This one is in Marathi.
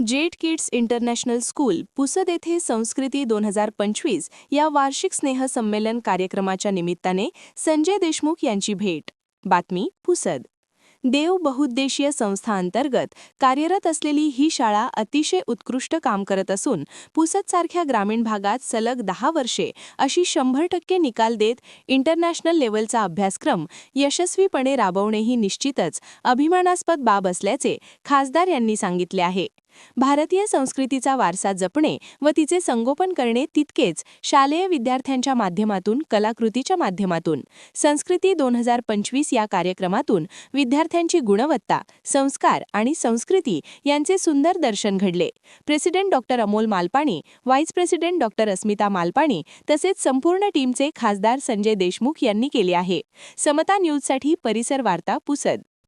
Jet kids international school Pusad येथे संस्कृती 2025 या वार्षिक स्नेहसंमेलन कार्यक्रमाच्या निमित्ताने संजय देशमुख यांची भेट. बातमी पुसद. देव बहुउद्देशीय संस्थांतर्गत कार्यरत असलेली ही शाळा अतिशय उत्कृष्ट काम करत असून पुसदसारख्या ग्रामीण भागात सलग 10 वर्षे अशी 100% निकाल देत इंटरनॅशनल लेव्हलचा अभ्यासक्रम यशस्वीपणे राबवणेही निश्चितच अभिमानास्पद बाब असल्याचे खासदार यांनी सांगितले आहे. भारतीय संस्कृतीचा वारसा जपणे व तिचे संगोपन करणे तितकेच शालेय विद्यार्थ्यांच्या माध्यमातून कलाकृतीच्या माध्यमातून संस्कृती 2025 या कार्यक्रमातून विद्यार्थ्यांची गुणवत्ता, संस्कार आणि संस्कृती यांचे सुंदर दर्शन घडले. प्रेसिडेंट डॉ. अमोल मालपाणी, व्हाईस प्रेसिडेंट डॉ. अस्मिता मालपाणी तसेच संपूर्ण टीमचे खासदार संजय देशमुख यांनी केले आहे. समता न्यूजसाठी परिसर वार्ता पुसद.